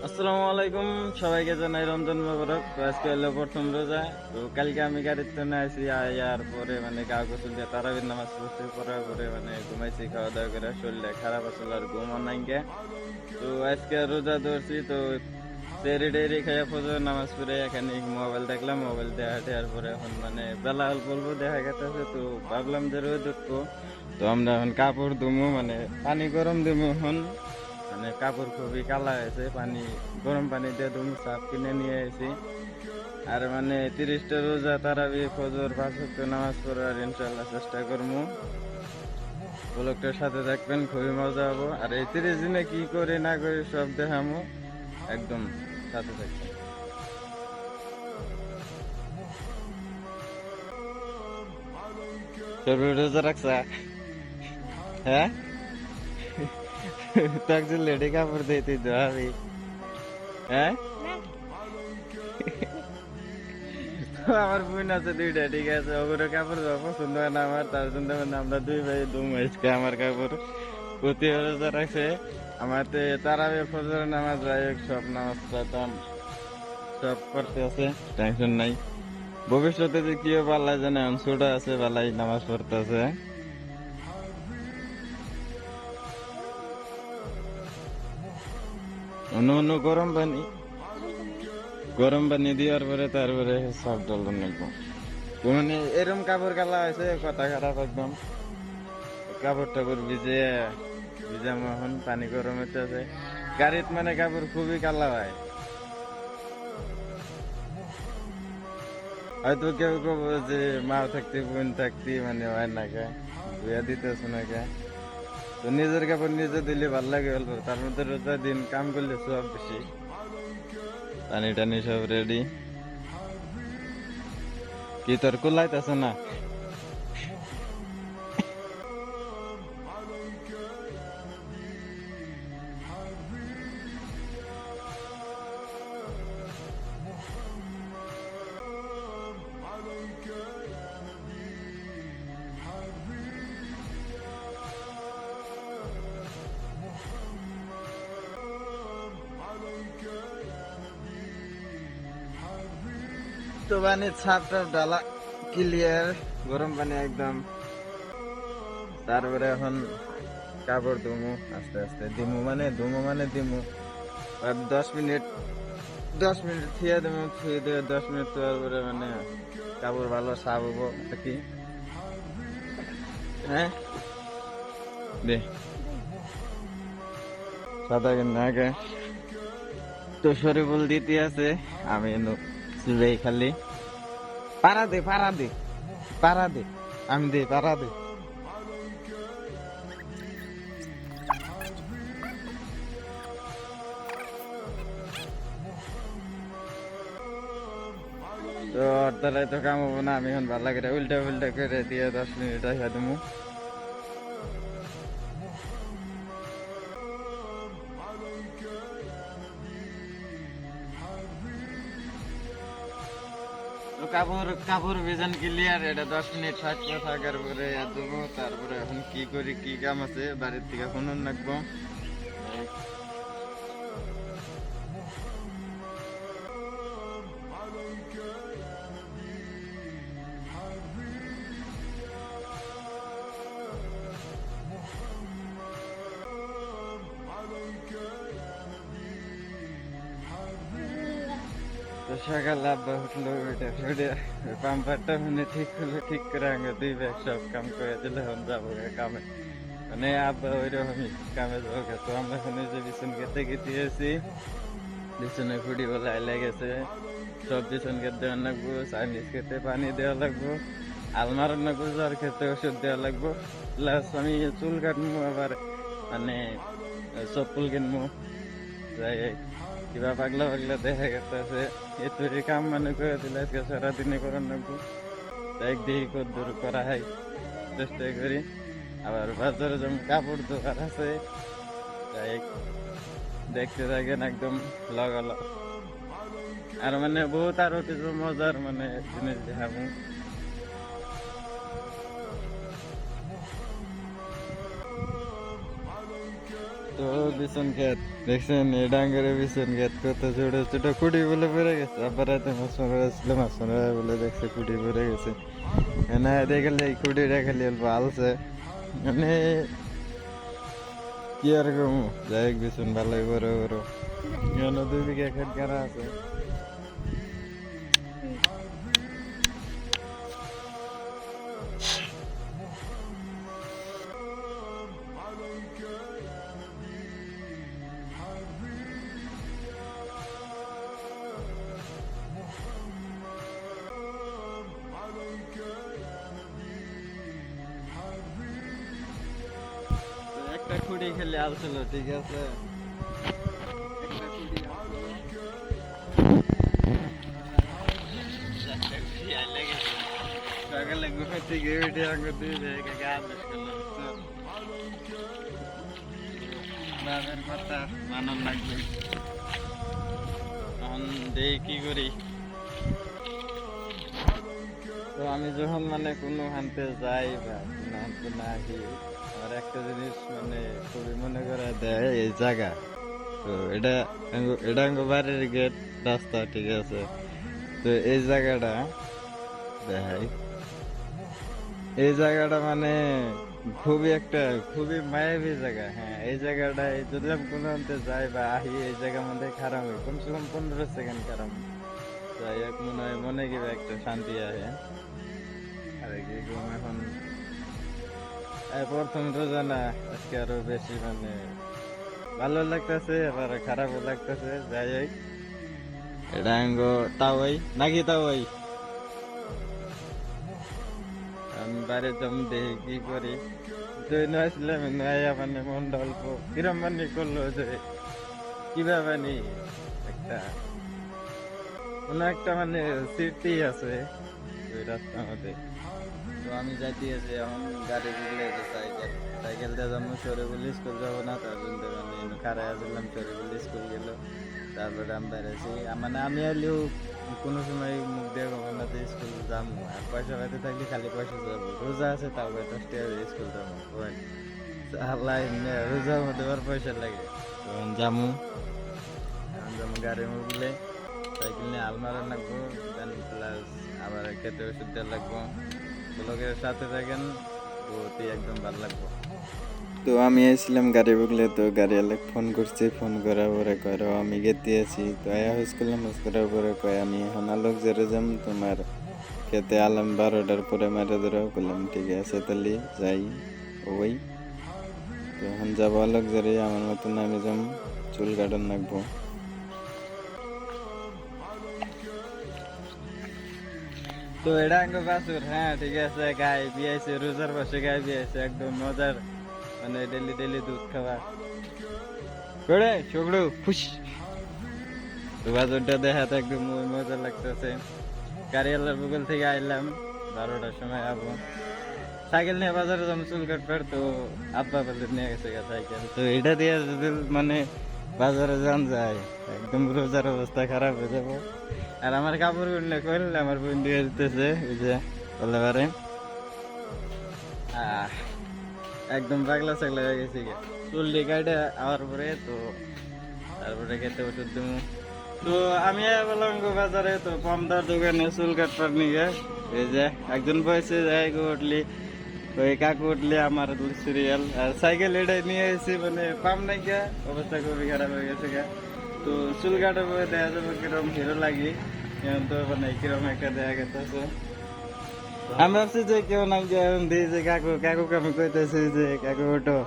আসসালামু আলাইকুম, সবাইকে জানাই রমজান মোবারক। তো আজকে হলো প্রথম রোজা। তো কালকে আমি গাড়ির তো আসি, আয়ার পরে মানে গা গোসল দিয়ে তারাবির নামাজ পড়ছি, পড়ার পরে মানে ঘুমাইছি, খাওয়া দাওয়া করে শরীরটা খারাপ আসলে আর ঘুম নাই গে। তো আজকে রোজা ধরছি, তো সেরি ডেরি খাইয়া ফজর নামাজ পড়ে এখানে মোবাইল দেখলাম। মোবাইল দেওয়ার পরে এখন মানে বেলা অল্প অল্প দেখা গেছে। তো ভাবলাম যে রোদ উঠবো, তো আমরা এখন কাপড় ধুমু, মানে পানি গরম দিমু এখন। মানে কাপড় খুবই কালা হয়েছে, পানি গরম পানি দিয়ে ধুমু, সাপ কিনে নিয়ে এসেছি। আর মানে 30টা রোজা তারাবি ফজর 5 ওয়াক্ত নামাজ পড়ার ইনশাল্লাহ চেষ্টা করবো। ব্লগটার সাথে থাকবেন, খুবই মজা হবো। আর এই 30 দিনে কি করে না করে সব দেখামো, একদম সাথে থাকবেন। সর্বে রোজা রাখছা? হ্যাঁ, তো একজন লেডি কাপড় দিয়ে তুই ধোয়াবি? হ্যাঁ, তো আমার বোন আছে দুইটা, ঠিক আছে, ওগুলো কাপড় ধোয়া পছন্দ হয় না আমার, তার জন্য মানে আমরা দুই ভাই দুম আজকে আমার কাপড় প্রতি রোজা রাখছে। আমার তো তারাবি ফজর নামাজ যাই হোক, সব নামাজ পড়তাম, সব করতে আছে, টেনশন নাই। ভবিষ্যতে যে কি হবে আল্লাহ জানে, এখন ছোট আছে বেলায় নামাজ পড়তে আছে। অন্য অন্য গরম পানি দেওয়ার পরে তারপরে সব জল নেবো। মানে এরম কাপড় কালা হয়েছে, কথা খারাপ একদম। কাপড় টাপড় ভিজাম এখন, পানি গরম হইতেছে। গাড়িত মানে কাপড় খুবই কালা হয়। হয়তো কেউ কব যে মা থাকতে বোন থাকতে মানে হয় না কে, ধুয়া দিতেছ না কে। তো নিজের কাপড় নিজে দিলে ভাল লাগে অল্প, তার মধ্যে রোজা দিন কাম করলে সব বেশি। পানি টানি সব রেডি। কি তোর কুলাইতেছে না? তো মানে ছাপ টাপ ডালা ক্লিয়ার, গরম পানি একদম। তারপরে এখন কাপড় ধুমু, আস্তে আস্তে দিমু। আর 10 মিনিট থিয়া দেবো, থুয়ে দিয়ে 10 মিনিট তোয়ার পরে মানে কাপড় ভালো সাফ হবো আর কি। হ্যাঁ, দে সাদা কেন আগে। তো শরীফুল দিতে আছে, আমি চুলেই খালি পাড়া দে, আমি দে পাড়া দে। তো ওর দ্বারাই তো কাম হবো না, আমি এখন ভালো করে উল্টা উল্টা করে দিয়ে 10 মিনিট রাখা দেবো। তো কাপড় কাপড় ভেজান ক্লিয়ার, এটা 10 মিনিট থাকার পরে দেবো। তারপরে এখন কি করি, কি কাম আছে বাড়ির থেকে ফোন রাখবো। তো সকালে আব্বা উঠলো, পাম্পারটা মানে ঠিক করলো, ঠিক করে আগে দুই ব্যাগ সব কাম করে দিলে এখন যাবো কামে। মানে আব্বা ওইরকমই কামে যাবো। তো আমরা এখানে যে বিছুন খেতে গেছি, বিছুনে খুঁড়ি বলে আইলে গেছে, সব বিছুন খেতে দেওয়া লাগবো, চাইনিজ খেতে পানি দেওয়া লাগবো, আলমার লাগবো, জ্বর খেতে ওষুধ দেওয়া লাগবো। প্লাস আমি চুল কাটবো, আবার মানে চপ্পল কিনবো। যাই হোক, কিবা পাগলা পাগলা দেখা গেছে, এত কাম মানে করে দিলে আজকে সারাদিনে করার লাগবো। দেখ দেখি কত দূর করা হয়, চেষ্টা করি। আবার বাজারে যেমন কাপড় দোকান আছে, যাই হোক, দেখতে থাকেন একদম লাগালগ। আর মানে বহুত আরো কিছু মজার মানে জিনিস দেখাবো। তো বিছন ক্ষেত দেখছেন, এই ডাঙ্গরে বিছন ক্ষেত কত ছোট ছোট কুড়ি বলে পড়ে গেছে। আবার রাতে মাছ মারা আসছিল, মাছ মারা বলে দেখছে কুড়ি পড়ে গেছে। না দেখলে এই কুড়িটা খালি অল্প আলছে, মানে কি আর কমু। যাই হোক বিছন ভালোই বড় বড়, এখানে 2 বিঘা ক্ষেত গাড়া আছে। তো একটা খুঁড়ি খেলে আলছিল, ঠিক আছে। একটা খুঁড়ি সকালে ঘুমে থেকে উঠে আমাকে 2 জায়গায় গান করলাম। বাবার কথা মানন লাগবে। এখন দেখি কি করি। তো আমি যখন মানে কোনো হানতে যাই বা কোনো হানতে না আসি, আমার একটা জিনিস মানে খুবই মনে করে দেয় এই জায়গা। তো এটা আমার বাড়ির গেট, রাস্তা, ঠিক আছে। তো এই জায়গাটা দেখাই, এই জায়গাটা মানে খুবই মায়াবী জায়গা। হ্যাঁ, এই জায়গাটায় যদি আমি কোনো আনতে যাই বা আহি, এই জায়গার মধ্যে খারাপ হয় কমসে কম 15 সেকেন্ড খারাপ। যাই হোক, মনে হয় মনে কি একটা শান্তি আছে। আর কি ঘুম এখন প্রথম রোজা না, আজকে আরো বেশি মানে ভালো লাগতেছে, আবার খারাপও লাগতেছে। যাই হোক, এটা তাওয়াই নাকি তাওয়াই আমি বাইরে জম দেখি কি করি। জৈন আসলাম নয়া মানে মনটা অল্প কিরম মানে করলো যে কিভাবে নি একটা কোনো একটা মানে স্মৃতি আছে ওই রাস্তার মধ্যে। তো আমি যাইতে আছি এখন, গাড়ি বুঝলে সাইকেল দিয়ে যাবো শরীফুল স্কুল যাবো না, তার জন্য মানে খারাই আসলাম। শরীফুল স্কুল গেল, তারপরে আমি বেড়েছি। মানে আমি আইলেও কোনো সময় মুখ দিয়ে কখন না স্কুল যাবো, আর পয়সা পাইতে থাকলে খালি পয়সা যাবো। রোজা আছে তাও 10 টাকা স্কুল যাবো, আল্লাহ রোজার মধ্যে আবার পয়সা লাগে। তখন যাবো গাড়ি মুখলে, সাইকেল নিয়ে আলমারা লাগবো, দেন প্লাস আবার খেতে ওষুধ দেওয়া লাগবো। ব্লগের সাথে থাকেন, বহুতই একদম ভালো লাগবো। তো আমি এসেছিলাম গাড়ি বুকলে, তো গাড়ি আলেক ফোন করছি, ফোন করার পরে কয় আমি গেতে আছি। তো আয়া হয়েছ করলাম, হয়েছ করার পরে কয় আমি এখন আলোক জেরে যাম, তোমার খেতে আলাম 12টার পরে মারে ধরো। করলাম ঠিক আছে তাহলে যাই ওই। তো এখন যাবো আলোক জেরে, আমার মতন আমি যাম, চুল কাটান লাগবো। তো এটা আঙ্গ বাসুর, হ্যাঁ ঠিক আছে। গাই বিয়াইছে, রোজার পাশে গাই বিয়াইছে, একদম মজার, মানে ডেলি ডেলি দুধ খাওয়া করে ছোকড়ো খুশ। তো বাজারটা দেখাতে একদম মজা লাগতেছে। গাড়িওয়ালার বগল থেকে আইলাম, 12টার সময় আবো। সাইকেল নিয়ে বাজারে যাবো চুল কাটবার, তো আব্বা বলে নিয়ে গেছে সাইকেল। তো এটা দিয়ে যদি মানে বাজারে যান যায়, একদম রোজার অবস্থা খারাপ হয়ে যাবো। আর আমার কাপড় গুলো করলে আমার বোন দিয়ে দিতেছে, ওই যে বলতে পারে একদম পাগলা ছাগলা হয়ে গেছি। চুল কাটে আওয়ার পরে তো তারপরে খেতে ওষুধ দেবো। তো আমি বললাম বাজারে, তো পামদার দোকানে চুল কাটবার নিয়ে এই যে একজন বয়সে যায় উঠলি, ওই কাকু উঠলি আমার সিরিয়াল। আর সাইকেল এটাই নিয়ে এসেছি, মানে পাম নাই গা, অবস্থা খুবই খারাপ হয়ে গেছে গা। তো চুল কাটার পরে দেখা যাবে কিরম হিরো লাগি, তো মানে কিরম একটা দেখা গেছে। আমি ভাবছি যে কেউ নাই দিই যে কাকু কাকুকে আমি কইতেছি যে কাকু ওঠো।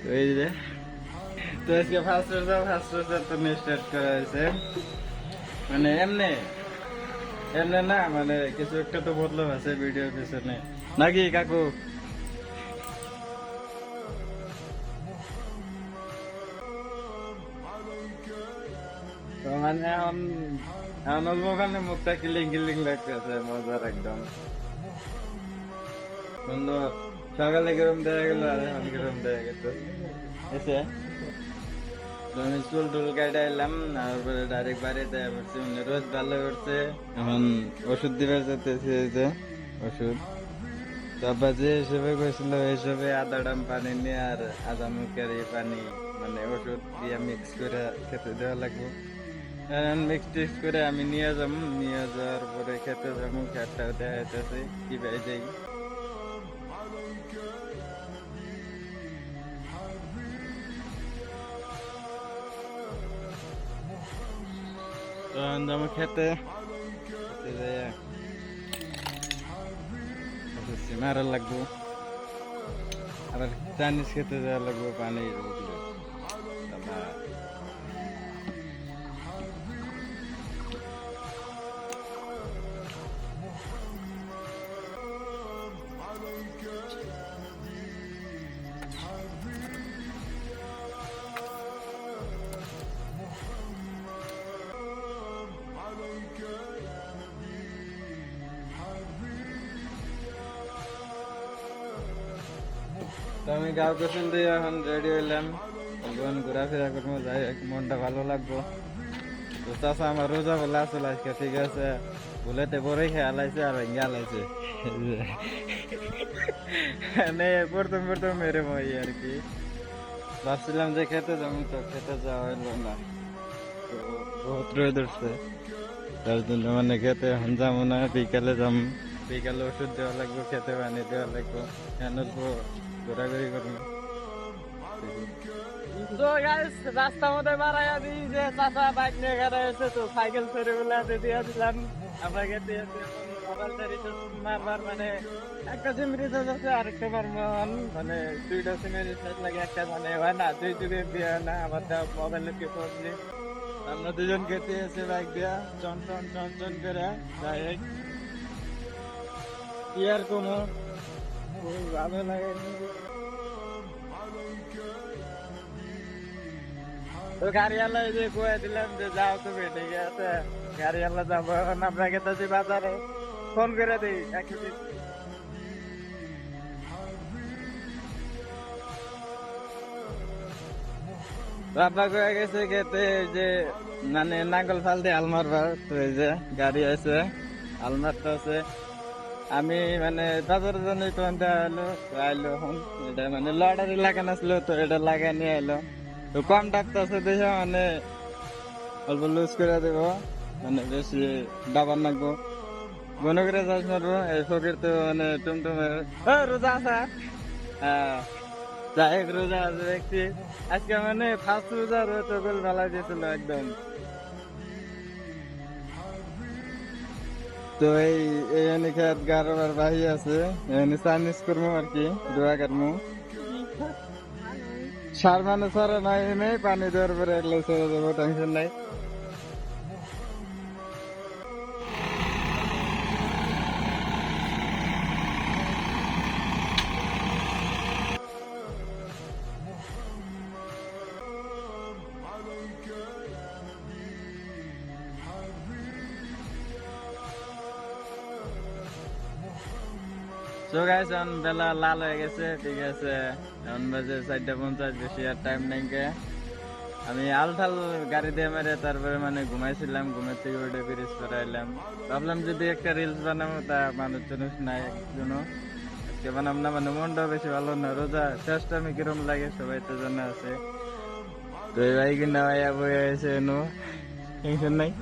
তো এই যে, তো আজকে ফার্স্ট রোজা তো স্টার্ট করা হয়েছে, মানে এমনি না, মানে কিছু একটা তো বদলাম আছে ভিডিওর পিছনে নাকি কাকু? তো মানে এখন অল্প মানে মুখটা কিলিং কিলিং লাগতেছে, মজার একদম সুন্দর। সকালে গরম দেওয়া গেল আর এখন গরম দেওয়া গেছে এসে। আমি চুল টুল কাটে এলাম, তারপরে ডাইরেক্ট বাড়িতে পড়ছি, মানে রোদ ভালো করছে। এখন ওষুধ দিবার যেতেছি, যে ওষুধ। তো তারপর যে হিসেবে কইছিল হিসেবে আধা ডাম পানি নিয়ে আর আধা মুখের পানি মানে ওষুধ দিয়ে মিক্স করে খেতে দেওয়া লাগবে। মিক্স টিক্স করে আমি নিয়ে যাবো, নিয়ে যাওয়ার পরে খেতে যাবো। খেতটাও দেখাইতেছি কি ভাই যাই। তখন যাবো খেতে, খেতে যাই মারা লাগবো। আবার চাইনিজ খেতে যাওয়া লাগবো পানি উঠলে। তো আমি গাঁও গোসল দিয়ে এখন রেডি হইলাম, এখন ঘোরাফেরা করবো, যাই মনটা ভালো লাগবো। তো চাষা আমার রোজা বলে আসলে আজকে, ঠিক আছে বলেতে পরে খেয়াল আইছে আর ভেঙে আলাইছে। মানে প্রথম প্রথম এরম হয় আর কি। ভাবছিলাম যে খেতে যাবো, তো খেতে যাওয়া হইলো না। তো বহুত রোদ উঠছে, তার জন্য মানে খেতে এখন যাবো না, বিকালে যাবো। বিকালে ওষুধ দেওয়া লাগবে, খেতে পানি দেওয়া লাগবে, ফ্যান উঠবো, ঘোরাঘুরি করবো। তো গাইস রাস্তার মধ্যে মারাইয়া দিই যে চাচা বাইক নিয়ে গেলে এসে, তো সাইকেল ছেড়ে বলে দিয়ে দিলাম। আমরা গেতে মোবাইলটা রিচার্জ মারবার মানে একটা সিম রিচার্জ আছে, আরেকটা মারমান মানে দুইটা সিমের রিচার্জ লাগে, একটা মানে হয় না, দুই যুগের দিয়ে না। আমার মোবাইলের কি প্রবলেম, আমরা দুজন গেতে এসে বাইক দিয়া চন চন চন চন করে যাই। কি আর কোনো ভালো লাগে। তো গাড়িওয়ালা যে কয়ে দিলাম যে যাও তুমি, ঠিক আছে গাড়িওয়ালা যাবো। এখন আমরা গেতেছি বাজারে, ফোন করে দিই একটু। বাবা কয়ে গেছে খেতে যে মানে নাঙ্গল ফাল দিয়ে হাল মারবার। তো এই যে গাড়ি আছে, হাল মারতে আছে। আমি মানে বাজারের জন্য তখন দেওয়া হলো, তো আইলো এখন এটা মানে লটারি লাগানো আসলো, তো এটা লাগাই নিয়ে আইলো। তো কম ডাকতেছে দেখে মানে অল্প লুজ করে দেব, মানে বেশি ডাবার নাকবো, মনে করে চাষ মারবো। এই ফকির তো মানে টুমটুমে রোজা আছে। হ্যাঁ যাই হোক, রোজা আছে দেখছি আজকে, মানে ফার্স্ট রোজা তো গোল ভালো দিয়েছিল একদম। তো এই খেত গারবার বাহি আছে, এনে চাইনিজ করবো আর কি, দোয়া করবো। সার মানে সরে নাই, নেই পানি দেওয়ার পরে এগুলো ছেড়ে দেবো, টেনশন নাই। তো গাইস এখন বেলা লাল হয়ে গেছে, ঠিক আছে এখন বাজে 4:50, বেশি আর টাইম নাই। আমি আলঠাল গাড়ি দিয়ে মেরে তারপরে মানে ঘুমাইছিলাম, ঘুমের থেকে উঠে ব্রিজ করে এলাম। ভাবলাম যদি একটা রিলস বানাবো, তা মানুষ জনুষ নাই একজনও, আজকে বানাম না। মানে মনটাও বেশি ভালো না, রোজা শেষটা আমি কিরম লাগে সবাই তো জানা আছে। তো এই ভাই কিনা ভাইয়া বই আছে এনো, টেনশন নাই।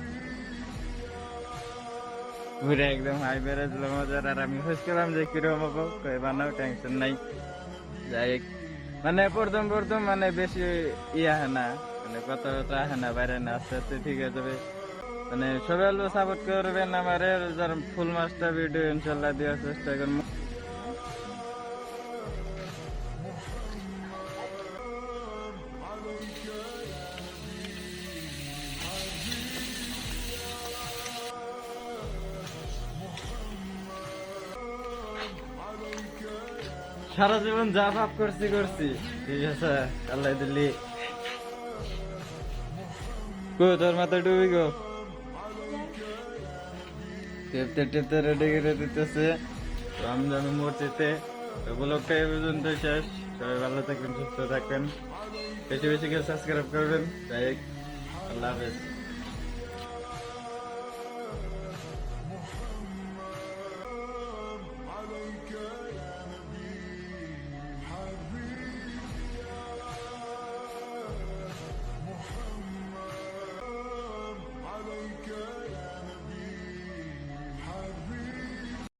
ঘুরে একদম হাই বেড়েছিল মজার, আর আমি খুঁজছিলাম যে কিরম হবো, বানাও টেনশন নাই। যাই মানে প্রথম প্রথম মানে বেশি আহে না, মানে কথা কথা আহে না, বাইরে না, আস্তে আস্তে ঠিক হয়ে যাবে। মানে সবাই সাপোর্ট করবেন আমার, যার ফুল মাস্টার ভিডিও ইনশাল্লাহ দেওয়ার চেষ্টা করবো। সারা জীবন যা পাপ করছি করছি, ঠিক আছে আল্লাহ দিল্লি। তোর মাথায় ডুবি গো, টেপতে টেপতে রেডি করে দিতেছে। তো আমি যাবো মসজিদে। তো ব্লগটা এই পর্যন্ত শেষ। সবাই ভালো থাকবেন, সুস্থ থাকবেন, বেশি বেশি করে সাবস্ক্রাইব করবেন। তাই আল্লাহ হাফেজ।